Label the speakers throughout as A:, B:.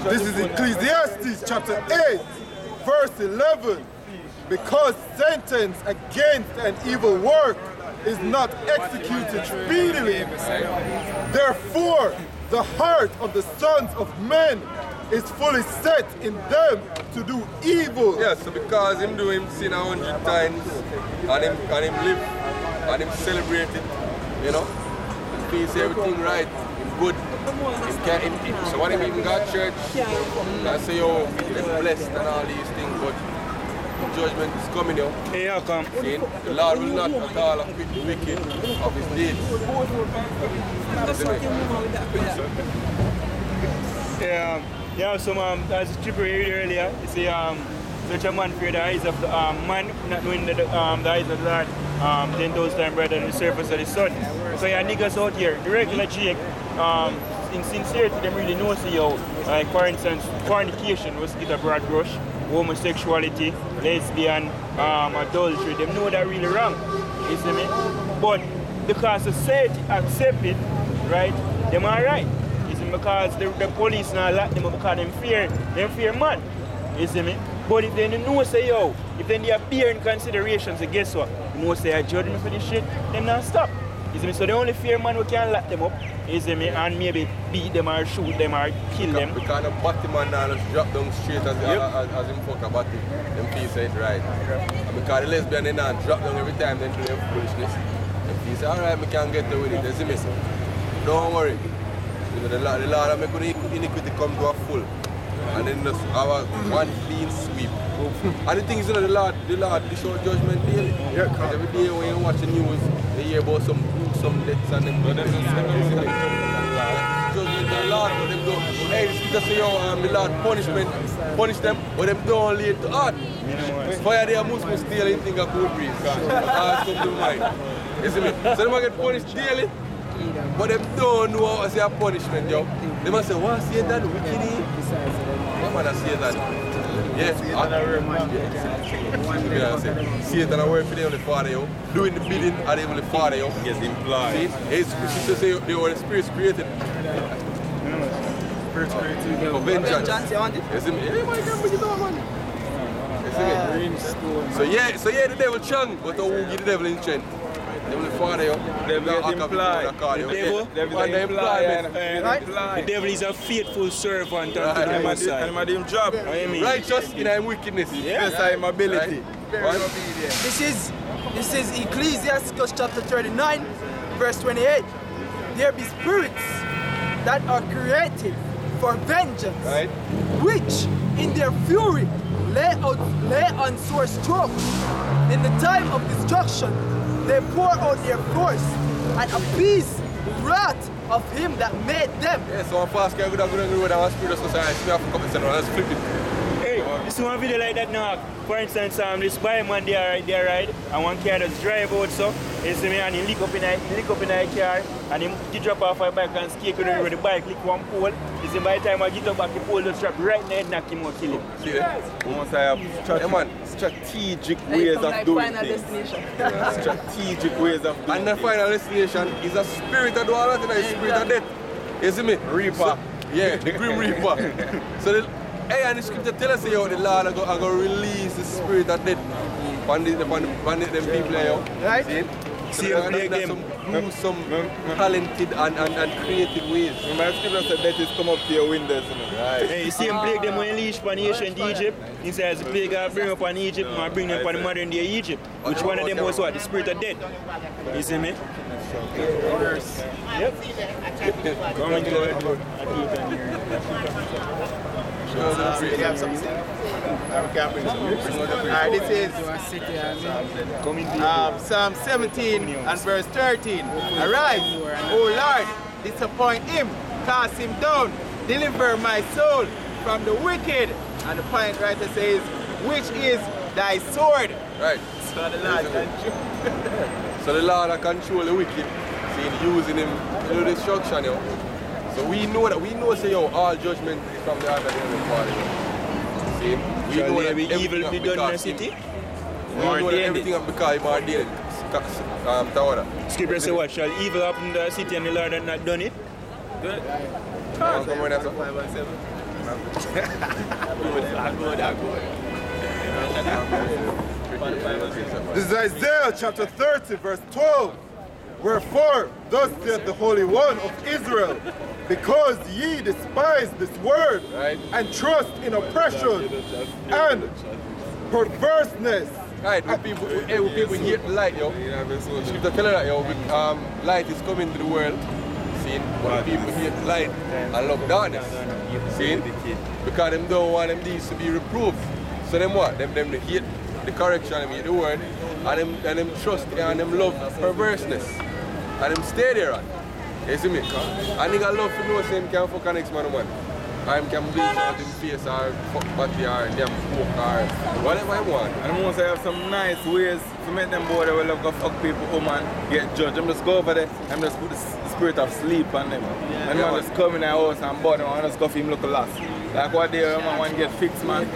A: This is Ecclesiastes chapter 8, verse 11. Because sentence against an evil work is not executed speedily, therefore the heart of the sons of men is fully set in them to do evil.
B: Yes, so because him do him sin 100 times and him live and him celebrate it, you know, he feels everything right, him good. So when him even got church, I say, oh, they're blessed and all these things, but judgment is coming, yo.
C: Yeah, come.
B: See, the Lord will not at all acquit the wicked of his deeds.
C: Yeah, so as Chipper heard earlier, you see, such a man fear the eyes of the man, not knowing the eyes of the Lord, 10,000 times brighter than the surface of the sun. So yeah, niggas out here, the regular Jake, in sincerity, they really know see how, like for instance, fornication was get a broad brush, homosexuality, lesbian, adultery, they know that really wrong, you see me? But because society accept it, right, them alright. Because the police now lock them up because them fear man. You see me? But if they know say yo, if they are bearing considerations, guess what? You know say I judge me for this shit, them not stop. You see me? So the only fear man who can lock them up, you see me, and maybe beat them or shoot them or kill them.
B: Because the body man now just drop down straight as him fuck a body. Them feel say it right. And because the lesbian they now drop down every time they do their foolishness. Them feel say alright, we can get away with it. You see me? Don't worry. The Lord make iniquity come to a full, and then just have a one clean sweep. And the thing is, the Lord they show judgment daily. Yeah, because every day when you watch the news, they hear about some deaths and them. Judgment the Lord, but them don't. Hey, just say, yo, the Lord punish them, but them don't lay to heart. Fire their Muslims steal anything a cool breeze, because that's come to mind. You see me? So them get punished daily. But they don't know how to say a punishment, yo. They must say, what say that? Wicked? What man say that? Yeah. Satan a work for them, the Father, yo. Doing the bidding of them, the Father, yo.
D: Yes, implied.
B: See? It's to say they were the spirits created.
A: Spirits created.
B: For vengeance.
E: You want it?
B: You see me? Yeah, man, you can bring it on, man. You see me? So yeah, the devil strong, but who give the devil in strength? The Father, yo.
D: The devil implied.
C: The devil is a faithful servant unto the Messiah.
D: And my damn job.
B: Righteous in our wickedness.
D: Yes, I am ability.
E: This is Ecclesiastes chapter 39, verse 28. There be spirits that are created for vengeance,
B: right,
E: which in their fury lay on sore strokes. In the time of destruction, they pour out their force and appease the wrath of him that made them.
B: Yeah, so I'm fast guy, good and good, and spirit society, so I have to come and let's flip it.
C: Hey, you see one video like that now. For instance, this bikeman there ride, and one car just drive out so, you see me, and he lick up in a car, and he drop off a bike and skate with the bike, lick one pole. You see, by the time I get up back, the pole just drop right in the head, knock him or kill him.
B: See that? Once I have strategic ways of doing things. Strategic ways of doing. And the final destination is a spirit of all that, a spirit of death. You see me?
D: Reaper.
B: So, yeah, the Grim Reaper. So hey, and the scripture tell us, yo, the Lord are going to release the spirit of death on them people, yo.
E: Right?
B: See, so some gruesome, talented and creative ways.
D: My scripture said death is come up to your windows.
C: Right. Hey, you see him plague them when he leash upon ancient Egypt. He says the plague God bring upon Egypt and bring them upon the modern day Egypt. Which one of them was what? The spirit of death. You see me? Yep. Come and go ahead.
A: Alright, this is Psalm 17 and verse 13. Arise, O Lord, disappoint him, cast him down, deliver my soul from the wicked. And the point writer says, which is thy sword.
B: Right.
A: So the Lord control.
B: So the Lord control the wicked, seeing using him to do destruction, yo. So we know say yo, all judgment is from the hand of the Heavenly Father. See? We know that
C: evil be done in the city.
B: We know that everything of because he ordained.
C: Scripture say what? Shall evil happen in the city and the Lord had not done it?
D: cars.
B: Come on, that's a
D: 5 and 7.
A: This is Isaiah chapter 30, verse 12. Wherefore, thus saith the Holy One of Israel, because ye despise this word, and trust in oppression and perverseness.
B: Right, when people hate the light, yo. Scripture tell you that, yo, light is coming to the world. See? But people hate the light and love darkness. See? Because them don't want them deeds to be reproved. So them what? Them hate the correction, them hate the word, and them trust and them love perverseness. And them stay there, right? You see me? And nigga love to know say him can fuck a next man. Or him can bleach out his face or fuck body or them smoke or whatever he want.
D: And most have some nice ways to make them boy that will love to fuck people, woman, get judged. I'm just go over there and just put the spirit of sleep on them. And man just come in the house and bother and just go for him look lost. Like what day man want to get fixed, man.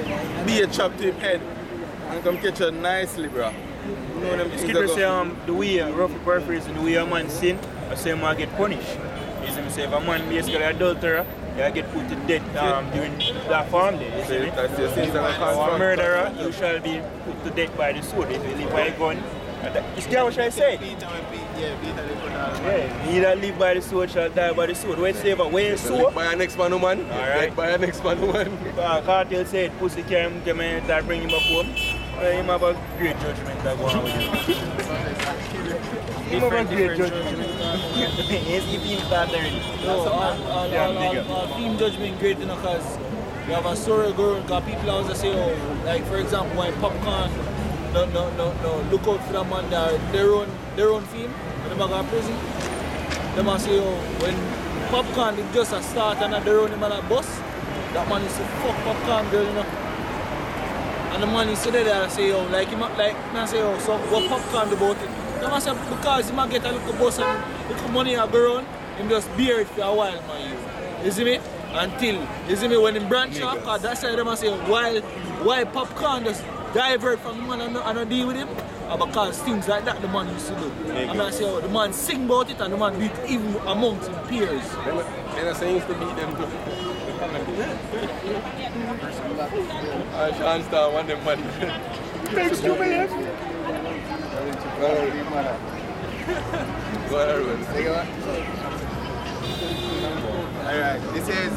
D: Be a chop to him head and come catch you nicely, bro. You know them things
C: Skipper
D: that
C: say the way, roughly paraphrasing, the way a man sin, I say man get punished. You see me say if a man basically adulterer, you get put to death during Black Farm Day. You see me?
D: That's your sins that are
C: Or a murderer, you shall be put to death by the sword if you live by a gun. You see what I say? Yeah, he that live by the sword shall die by the sword. Where say where you sow?
B: By a next man, woman.
C: Alright.
B: By a next man, woman.
C: Cartel said pussy carry him to me to bring him back home. Him have a great judgment that go on with him. Him have a great judgment. Yes, if him start early.
E: Team judgment great enough because you have a story going because people always say, oh, like for example, when Popcorn, no, look out for that man that their own theme, when they go to prison. They must say, oh, when Popcorn is just a start and their own man a bus, that man is a fuck Popcorn girl, you know. And the man is sitting there and say, oh, like I say, oh, so what Popcorn do about it? They must say, because he might get a little bus and little money a go around, he just bear it for a while, man. You see me? Until, you see me, when he branch off, because that's why they must say, why Popcorn just divert from the man and not deal with him? Because things like that the man used to do. And I say, oh, the man sing about it and the man beat even amongst his peers.
B: And I say he used to beat them too. Sean Star want them money.
C: Thanks to me.
B: Go ahead,
F: Alright, this is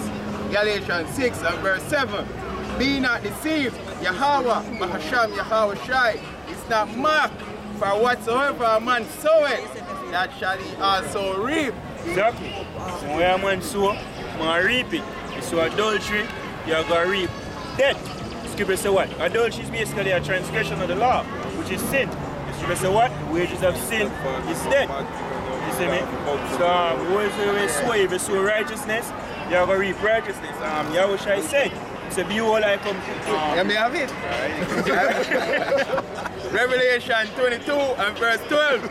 F: Galatians 6 and verse 7. Be not deceived, Yahweh, Bahasham, Yahawashi, is not marked, for whatsoever a man soweth, that shall he also reap.
C: Exactly. So when a man sow, man reap it. You sow adultery, you're going to reap death. Scripture say what? Adultery is basically a transgression of the law, which is sin. Scripture say what? The wages of sin is death. You see me? So if you sow righteousness, you're going to reap righteousness. Yahawashi said, so behold, I come quickly.
F: Let me have it. Revelation 22 and verse 12.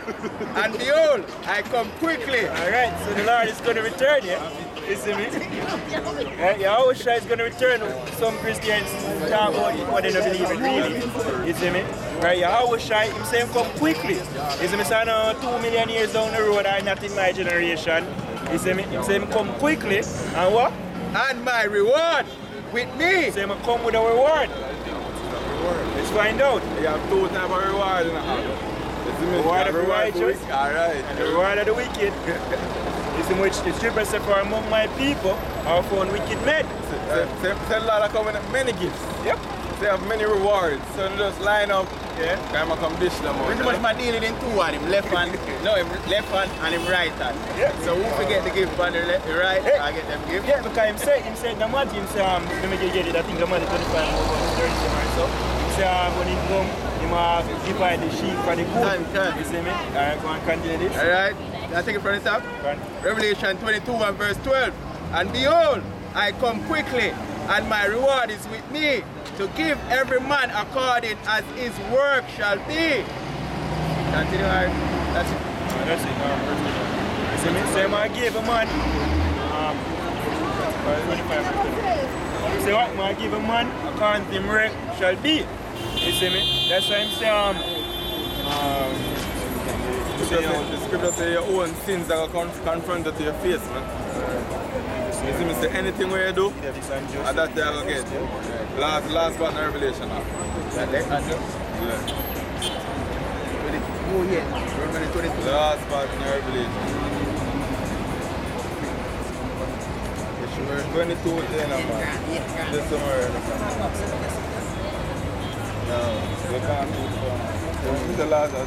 F: And behold, I come quickly.
C: Alright, so the Lord is going to return, yeah? You see me? Yahawashi is going to return. Some Christians talk about what they don't believe in, really. You see me? Right, Yahawashi himself come quickly. You see me? So I know 2 million years down the road, I'm not in my generation. You see me? Himself come quickly. And what?
F: And my reward with me.
C: So him come with a reward. Let's find out.
D: You have two types of rewards in the house.
C: The reward of the righteous and the reward of the wicked. Is in which the scripture says, for among my people are found wicked men.
D: Say a lot of coming many gifts.
C: Yep.
D: They have many rewards. So they just line up. Yeah. I'm gonna come dish them out.
F: Pretty much my deal in two of him, left hand, no, him left hand and him right hand.
C: Yeah.
F: So who forget the gift on the right, I get them gift.
C: Yeah, because him said the man, him say, let me get it, I think the man is 25 or 30 or so. He say, when he come, he must divide the sheep for the goat. You see me? Alright, go and continue this.
F: Alright, I take it from the top. Revelation 22 and verse 12. And behold, I come quickly, and my reward is with me, to give every man according as his work shall be. Continue, alright? That's it.
C: That's it. You see me? Say, I give a man 25. Say what? I give a man according to his work shall be. You see me? That's why I'm saying,
D: the scripture say your own sins are confronted to your face, man. You see me say anything where you do, and that's what I get. Last part in Revelation.
F: Yeah.
D: Last part in Revelation. 22 10 this somewhere. No, we can't do it. This is the last 22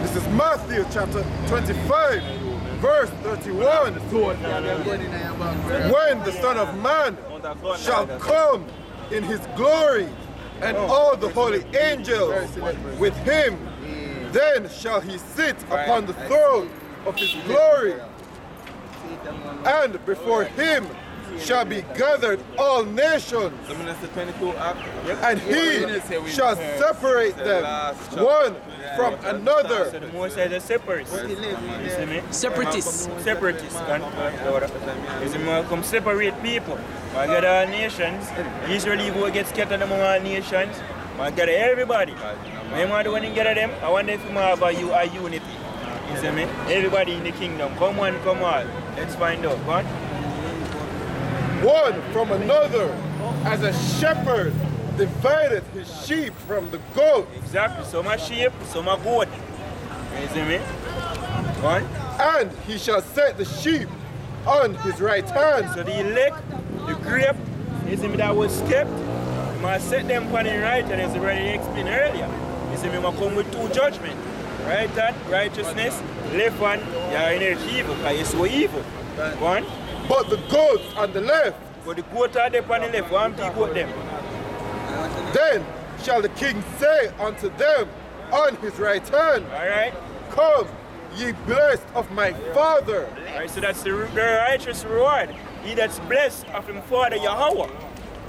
A: This is Matthew chapter 25, verse 31. When the Son of Man shall come in his glory, and all the holy angels with him, then shall he sit upon the throne of his glory, and before him shall be gathered all nations, and he shall separate them one from another.
C: So the Most High is a separatist. You see me?
E: Separatists.
C: Separatists. You see me? Come separate people. I got all nations. Israel will get scattered among all nations. I got everybody. When I want to get them, I want them to have a unity. You see me? Everybody in the kingdom. Come one, come all. Let's find out. What?
A: One from another, as a shepherd divided his sheep from the goat.
C: Exactly. Some are sheep, some are goat. You see me? What?
A: And he shall set the sheep on his right hand.
C: So the elect, the grape, you see me, that was kept, you must set them on the right hand, as I already explained earlier. You see me, I come with two judgments. Right hand, righteousness, left hand, you are in evil, because it's so evil. One.
A: But the goats on the left.
C: But the goat are there on the left, one big goat them.
A: Then shall the king say unto them on his right hand,
C: Alright?
A: Come, ye blessed of my Father.
C: Alright, so that's the righteous reward. He that's blessed of him Father Yahweh.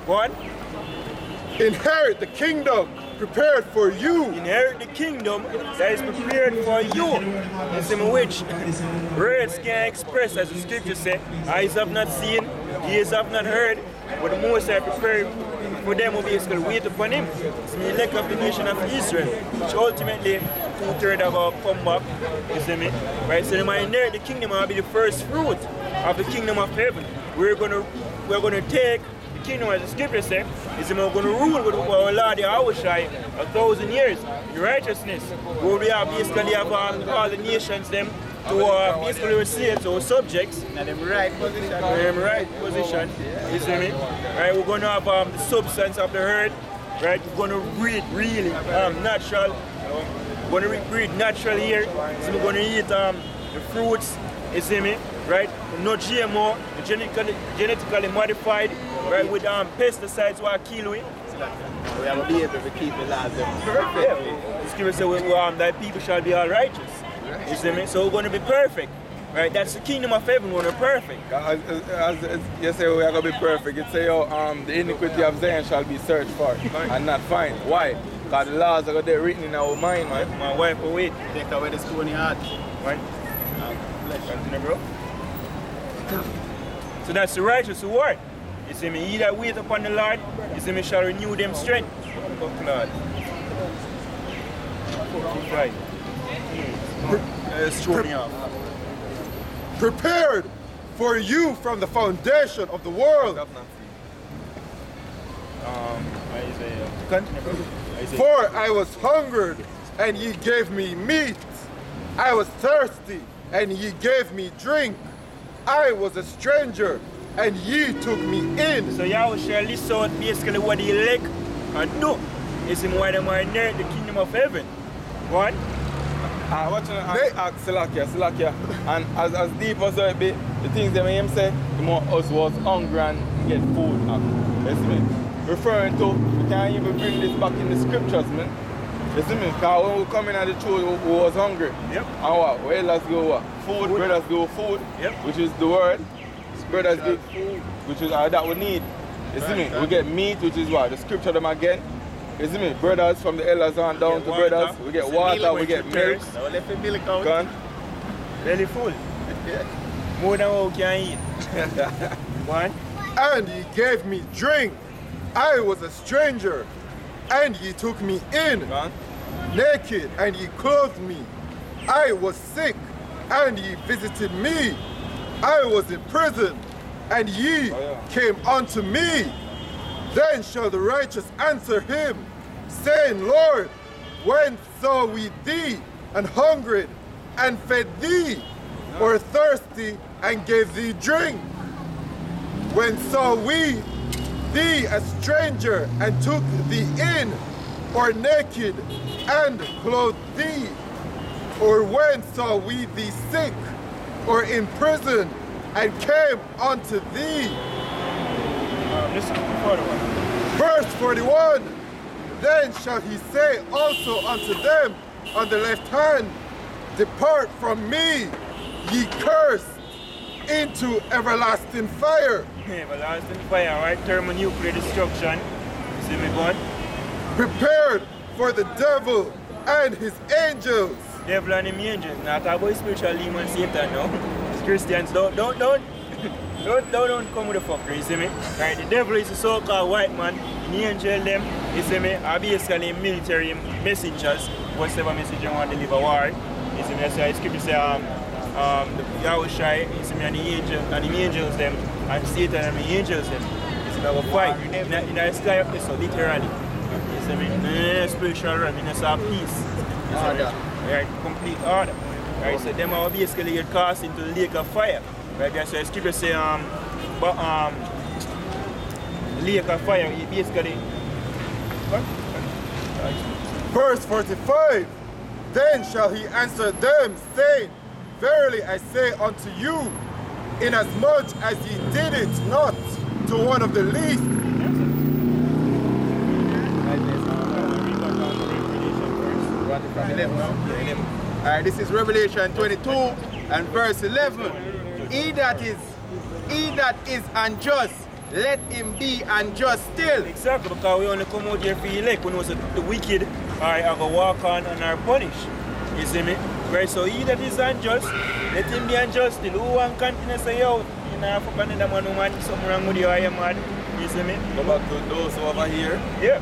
C: One.
A: Inherit the kingdom prepared for you.
C: Inherit the kingdom that is prepared for you. It's in which words can express, as the scripture says, eyes have not seen, ears have not heard, but the Most High prepared for them who basically wait upon him. It's the elect of the nation of Israel, which ultimately 2/3 of our comeback, you see me? Right? So they might inherit the kingdom and be the first fruit of the kingdom of heaven. We're gonna take the kingdom, as the scripture says, is we're going to rule with our Lord Yahawashi 1,000 years in righteousness. Where we have basically have all the nations them to basically receive our subjects in them right position. You see me? Right, we're going to have the substance of the earth. Right, we're going to breathe really natural. We're going to breathe natural here. So we're going to eat the fruits. You see me? Right, no GMO, genetically modified. Right, with pesticides what kill we.
F: We have to be able to keep the laws perfect.
C: Yeah, the scripture says that people shall be all righteous. You see me? So we're going to be perfect. Right? That's the kingdom of heaven when we're perfect.
D: As you say we are going to be perfect, it say the iniquity of Zion shall be searched for and not find. Why? Because the laws are going to be written in our mind, man.
C: My wife will wait.
F: Take away the stony heart.
C: Right? Continue, bro. So that's the righteous reward. You see me, he that wait upon the Lord, you see me, shall renew them strength. Fuck Lord. Right. It's throw me off.
A: Prepared for you from the foundation of the world.
C: Isaiah. Continue, bro. Isaiah.
A: For I was hungered, and ye gave me meat. I was thirsty, and ye gave me drink. I was a stranger, and ye took me in.
C: So Yahweh shall list out basically what the elect and do. It's in why they might inherit the kingdom of heaven. What?
D: Salakia. And as deep as it be, the things that him say, the more us was hungry and get food. You see me? Referring to, we can't even bring this back in the scriptures, man. You see me? Because when we come in at the truth, we was hungry.
C: Yep.
D: And what? Well, let's go what? Food. Brothers go food,
C: Yep.
D: which is the word. Brothers get food, which is that we need. You see me? We get meat, which is what? The scripture them again. You see me? Brothers from the elders on down to brothers. We get water, we get milk.
F: Now let the milk out.
D: Gone.
C: Belly full. More than what we can eat. One.
A: and ye gave me drink. I was a stranger, and ye took me in. Naked, and ye clothed me. I was sick, and ye visited me. I was in prison, and ye came unto me. Then shall the righteous answer him, saying, Lord, when saw we thee and hungered, and fed thee, or thirsty, and gave thee drink? When saw we thee a stranger, and took thee in, or naked, and clothed thee? Or when saw we thee sick, or in prison, and came unto thee? Verse 41, then shall he say also unto them on the left hand, depart from me, ye cursed, into everlasting fire.
C: Everlasting fire, right? Thermonuclear destruction. See me going?
A: Prepared for the devil and his angels.
C: Devil and his angels. Not about spiritual demon Satan, no. Christians, don't come with the fucker, you see me? Right, the devil is a so-called white man, the angel them, you see me, are basically military messengers, whatever message you want to deliver war. You see me, that's why the scripture say the Yahawashi, you see me, and the angels them, and Satan and the angels them. You see me, have a fight in the sky up there, so literally. You see me, spiritual realm, in a peace. You see me, right, complete order. Right, so them are basically get cast into the lake of fire. Right, that's why the scripture say lake of fire, you basically
A: Verse 45, then shall he answer them, saying, verily I say unto you, inasmuch as ye did it not to one of the least.
F: Alright, this is Revelation 22 and verse 11. He that is unjust, let him be unjust still.
C: Exactly, because we only come out here for elect. When the wicked are going to walk on and are punished. You see me? Right, so he that is unjust, let him be unjust still. Who want continue to say, yo, you know, for another man, woman, something wrong with you, I am mad. You see me?
D: Go back to those over here.
C: Yeah.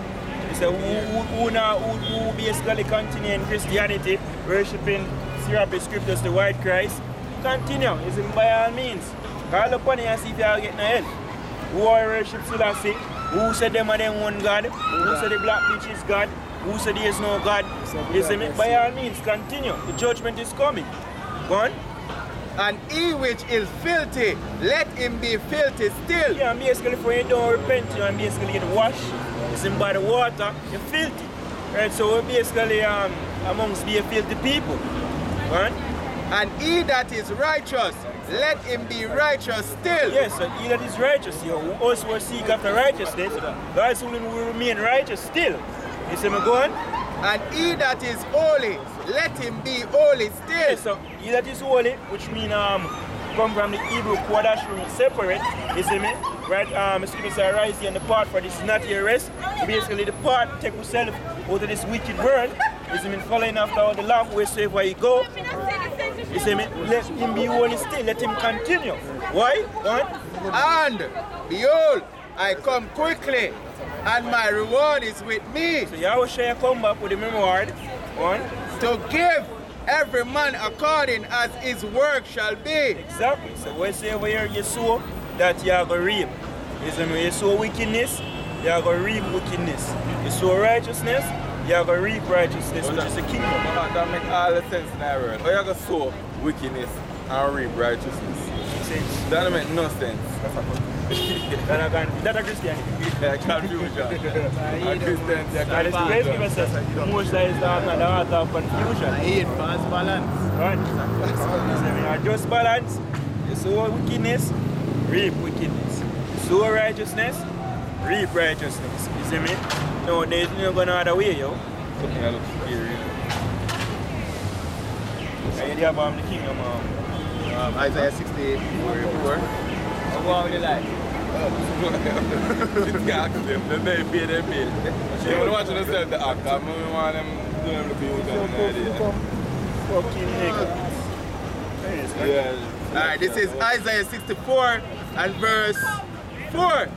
C: So who basically continue in Christianity, worshipping syrupy scriptures, the white Christ, continue, is by all means. Call upon you and see if you are getting hell. Who are worship Selassie? Who said them are their own God? Who said the black bitch is God? Who said there is no God? You see me? By all means, continue. The judgment is coming. Go on.
F: And he which is filthy, let him be filthy still.
C: Yeah, and basically for you don't repent, you and basically get washed. You see, by the water, you're filthy. Right, so we're basically amongst the filthy people. Right?
F: And he that is righteous, let him be righteous still.
C: Yes, so he that is righteous, you also seek after righteousness. God's willing will remain righteous still. You see me going?
F: And he that is holy, let him be holy still.
C: Yes, so he that is holy, which means come from the Hebrew Kodash, separate, you see me? Right, scripture says, rise here and depart, for this is not your rest. Basically, depart, take yourself out of this wicked world. You see me? Following after all the Lamb, wherever you go. You see me? Let him be holy still, let him continue. Why? What?
F: And behold, I come quickly, and my reward is with me.
C: So Yahawashi come back with the reward. One.
F: To give every man according as his work shall be.
C: Exactly. So when say over here you sow, that you are going to reap. You see me? You sow wickedness, you are going to reap wickedness. You sow righteousness, you are going to reap righteousness, which is the kingdom.
D: That makes all the sense in that world. How you going to sow wickedness and reap righteousness? That don't make no sense.
C: That's a Christianity.
D: Yeah, confusion. A Christian,
C: That is the great people say, most that is the heart of confusion.
F: I hate false balance.
C: Right? You just balance. You sow wickedness, reap wickedness. You sow righteousness, reap righteousness. You see me? No, there's no going other way, yo.
D: Something that looks scary.
C: And you have the kingdom.
F: Isaiah 64. How long will you like?
D: It's got them. They pay, they pay. You don't want to sell the act. I want them to do them to be with them.
C: Fucking nigga.
F: Alright, this is Isaiah 64 and verse 4.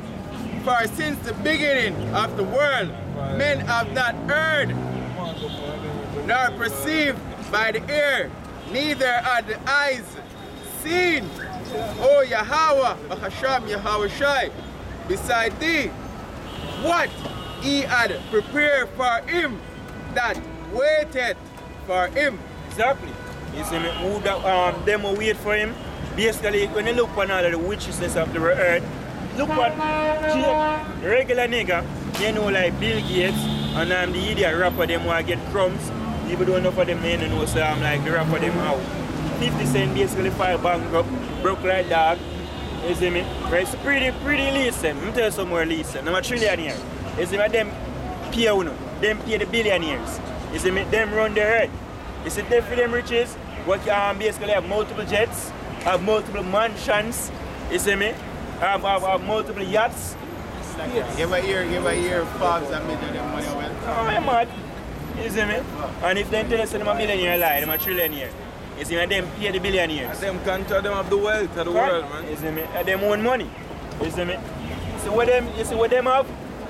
F: For since the beginning of the world, men have not heard, nor perceived by the ear, neither are the eyes seen, O Yahweh, Hashem Yahawashi, beside thee, what he had prepared for him that waited for him.
C: Exactly. You see me, who that, them will wait for him. Basically, when you look on all of the wickedness of the earth, look at the regular nigga, you know, like Bill Gates and the idiot rapper, them want to get crumbs. People don't know for them, you know, so I'm like the rapper, them out. 50 Cent basically filed bankrupt, broke like dog. You see me? Right? It's pretty listen. Let me tell you some more listen. I'm a trillionaire. You see me? Them pay uno. Them pay the billionaires. You see me? Them run the earth. You see, they for them riches, what basically have multiple jets, have multiple mansions. You see me? Have multiple yachts.
F: Yes. Give a year, Forbes and million money well.
C: Oh, I'm mad. You see me? And if they tell us them a billionaire lie, them a trillionaire. You see me? Them pay the billionaires.
D: And them control them of the wealth of the world, man.
C: You see me? And them own money. You see me? You see what them have?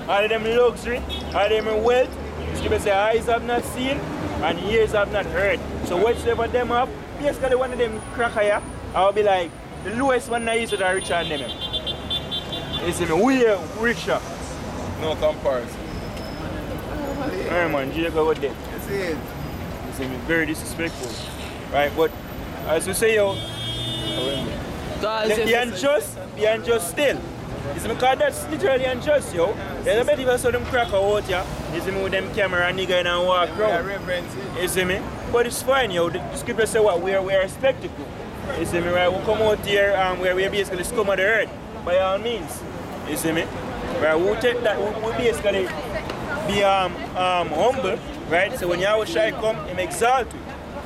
C: All of them luxury, all of them wealth. You see, say eyes have not seen and ears have not heard. So whatever them have, basically one of them cracker here, I'll be like, the lowest one that is that are richer than them. You see me? We are richer.
D: No comparison.
C: Alright man, you go with them.
F: That's it.
C: You see me? Very disrespectful. Right, but as you say, yo, the unjust still. You see me? Because that's literally unjust, yo. There's a bit if I saw them cracker out here, you see me, with them camera and nigga and walk around. You see me? But it's fine, yo. The scripture say what? We are a spectacle. You see me, right? We come out here where we're basically scum of the earth, by all means. You see me? Right? We'll take that, we'll basically be humble, right? So when Yahawashi come, him exalt you.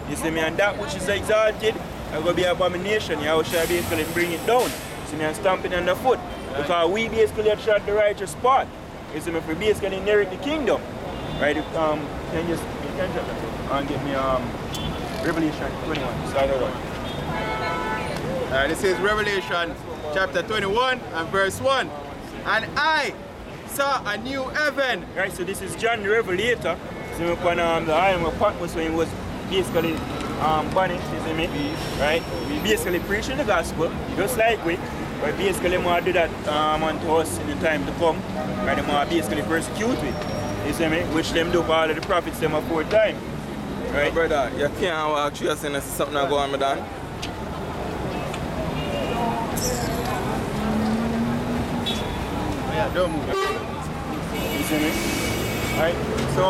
C: You see me? And that which is exalted, are going to be abomination. Yahawashi basically bring it down. You see me? And stamp it on the foot. Because we basically have tried the righteous part. You see me? If we basically inherit the kingdom. Right? You can drop that and get me Revelation 21. Start out.
F: This is Revelation chapter 21 and verse 1. And I saw a new heaven.
C: Right, so this is John the Revelator. So upon the island of Patmos when he was basically banished, you see me? Right? We basically preaching the gospel, just like we. But basically more do that unto us in the time to come. Right? They more basically persecute we. You see me? Which them do for all of the prophets them aforetime. Right?
D: Brother, you can't walk through and say something that go on, madam.
F: Yeah, don't move.
C: You see me? Right? So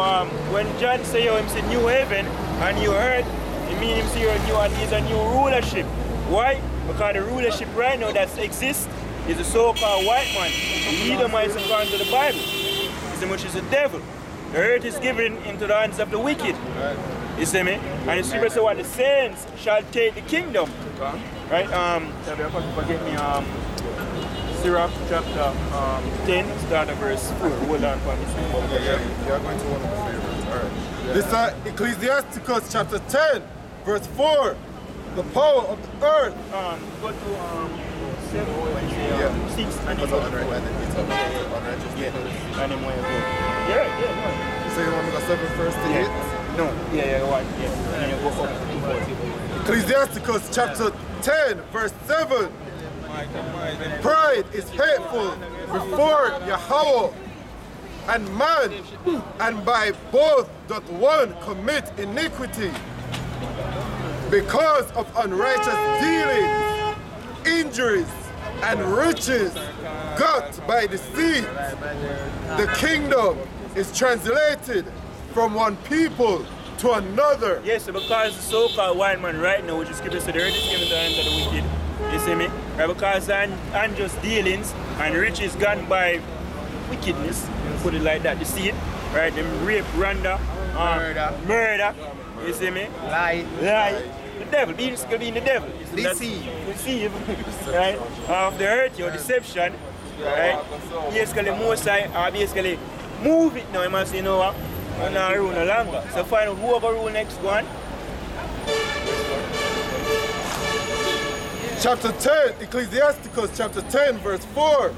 C: when John say him say new heaven and new earth, it means him say a new rulership. Why? Because the rulership right now that exists is the so-called white man. The Edomites according to the Bible. You see, which is the devil. The earth is given into the hands of the wicked. You see me? And the scripture says what the saints shall take the kingdom. Right? Forget me. Sirach chapter 10, start at verse 4. Hold on for me.
A: You're going to one of the favorites. All right. This is Ecclesiasticus chapter 10, verse 4. The power of the earth.
C: Go to 7, 6, and then go to 4. And then where you go. Yeah.
A: So you want me to go 7 first to 8?
C: No, one. Yeah. And then you go up to 4.
A: Ecclesiasticus chapter 10, verse 7. Pride is hateful before Yahweh, and man, and by both doth one commit iniquity. Because of unrighteous dealings, injuries, and riches got by deceit, the kingdom is translated from one people to another.
C: Yes, so because the so-called white man right now, which is scripture said the earth is given to the hands of the wicked. You see me? Right, because unjust dealings and riches gone by wickedness, put it like that, deceit, right? Them rape, murder, you see me?
F: Lie.
C: The devil, being the devil. Deceive, right? Of the earth, your deception, right? Basically, most are basically move it now, you must say, you know what? I'm not rule no longer. So find out whoever rule next one.
A: Chapter 10, Ecclesiasticus chapter 10, verse 4.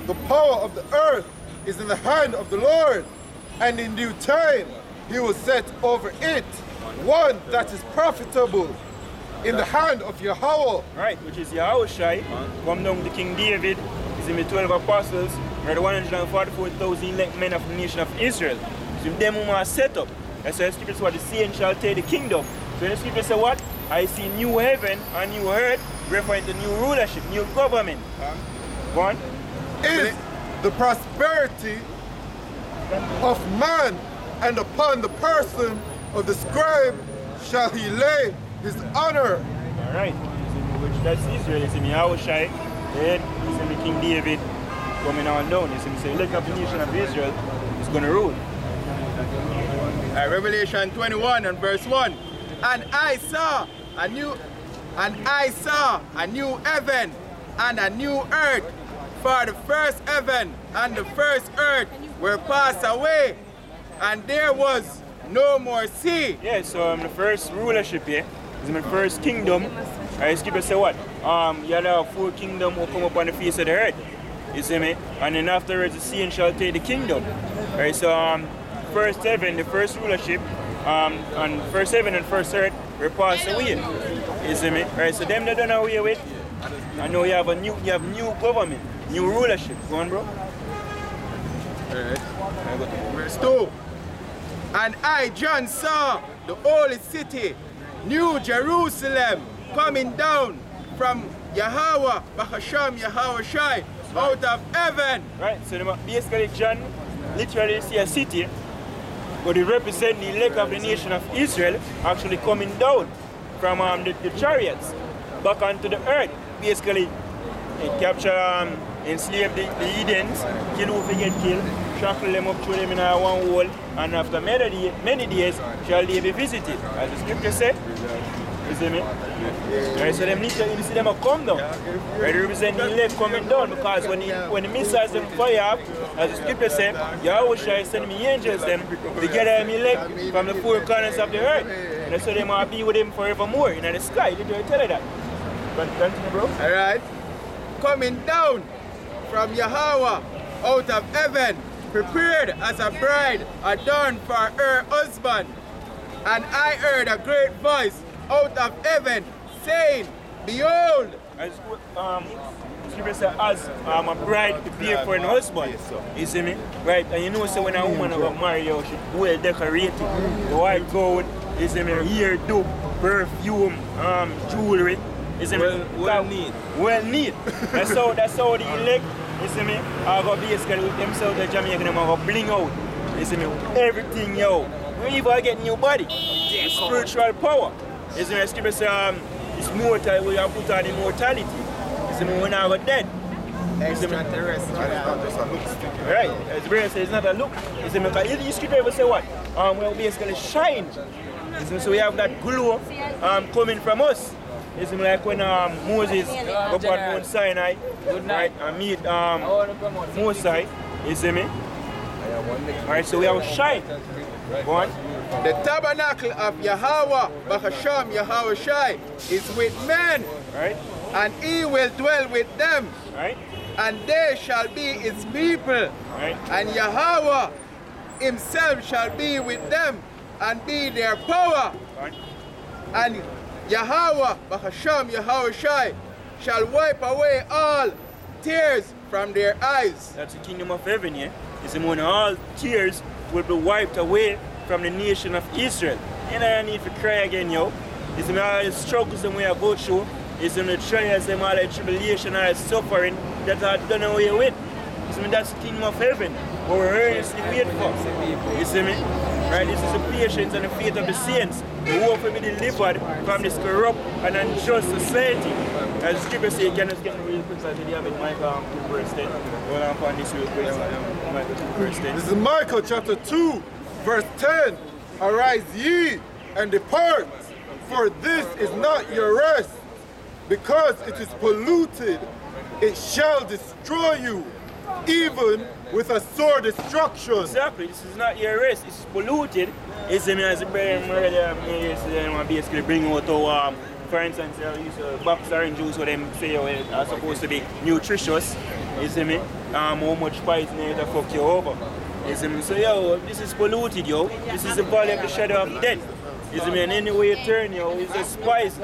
A: the power of the earth is in the hand of the Lord, and in due time he will set over it one that is profitable in the hand of Yahweh.
C: Right, which is Yahawashi, come down to King David, is in the 12 apostles, where the 144,000 elect men of the nation of Israel. So them who are set up. That's why the scripture says what the saints shall take the kingdom. So the scripture says what? I see new heaven and new earth, referring to new rulership, new government. Go on.
A: Is the prosperity of man, and upon the person of the scribe shall he lay his honor.
C: Alright, which that's Israel, it's in Yahawashi, then it's in the King David coming on down. It's in the elect of the nation of Israel is going to rule.
F: Revelation 21 and verse 1. And I saw a new heaven and a new earth, for the first heaven and the first earth were passed away, and there was no more sea.
C: Yeah, so the first rulership here is in the first kingdom. Scripture say what? You have 4 kingdoms will come up on the face of the earth. You see me? And then afterwards the sea shall take the kingdom. Right, so first heaven, the first rulership, and first heaven and first earth were passed away. You see me? Right, so them that done away with, I know you have new government, new rulership. Go on, bro.
F: Alright. Verse 2. And I, John, saw the holy city, New Jerusalem, coming down from Yahweh, Bahasham Yahawashi, out of heaven.
C: Right, so basically John literally see a city, but it represents the elect of the nation of Israel actually coming down from the chariots back onto the earth. Basically, it capture, enslave the heathens, kill who they get killed, shackle them up, throw them in a one hole, and after many days shall they be visited. As the scripture said, you see me? Right, so them literally, you see them come down. Right, they represent the elect coming down, because when the missiles them fire up, as the scripture said, Yahawashi send me angels them to get them elect from the 4 corners of the earth. And so they might be with him forevermore in the sky. Literally tell you that. But continue, bro.
F: Alright. Coming down from Yahweh out of heaven, prepared as a bride adorned for her husband. And I heard a great voice out of heaven saying, Behold!
C: As scripture says, as a bride prepared for an husband. You see me? Right, and you know, so when a woman got married, she well decorated. The white gown, you see me, hair do, perfume, jewelry. You see me?
D: Well neat.
C: Well neat. That's how the elect, you see me, I go basically with themselves, the Jamaican, them go bling out. You see me? Everything, yo. We even get new body. Spiritual power. You see me? Scripture says, it's mortal, we have put on immortality. You see me? When I got dead.
F: Extraterrestrial.
C: Right. As the brother says, it's not a look. You see me? Because the scripture will say what? We'll basically shine. You see me? So we have that glow coming from us. You see me, like when Moses up on Mount Sinai, right, and meet Mosai, you see me? Alright, so we have shine. Go on.
F: The tabernacle of Yahweh, Bahasham Yahawashi, is with men,
C: Right?
F: and he will dwell with them,
C: Right?
F: and they shall be his people,
C: Right?
F: and Yahweh himself shall be with them, and be their power,
C: Right?
F: and Yahweh, Bahasham Yahawashi, shall wipe away all tears from their eyes.
C: That's the kingdom of heaven, yeah? You see, when all tears will be wiped away from the nation of Israel. You don't need to cry again, yo. You see, all the struggles that we have go through, you see, the trials, them, all the tribulation, all the suffering that are done away with. You see, that's the kingdom of heaven, what we're earnestly wait for. You see me? Right, this is the patience and the faith of the saints, who hope to be delivered from this corrupt and unjust society. As the scripture says, you can just get real quick, so I have it, Micah 2 verse 10. Hold on upon this real quick. Micah 2 verse 10.
A: This is Micah chapter 2, verse 10. Arise ye and depart, for this is not your rest. Because it is polluted, it shall destroy you, even with a sore destruction.
C: Exactly, this is not your rest, it's polluted. It's as a brother basically bring out to, for instance, use box orange juice, what them say are supposed to be nutritious. You see me? how much poison it to fuck you over. You see me? So yo, this is polluted, yo. This is the valley of the shadow of death. You see me? And any way you turn, yo, it's a spice.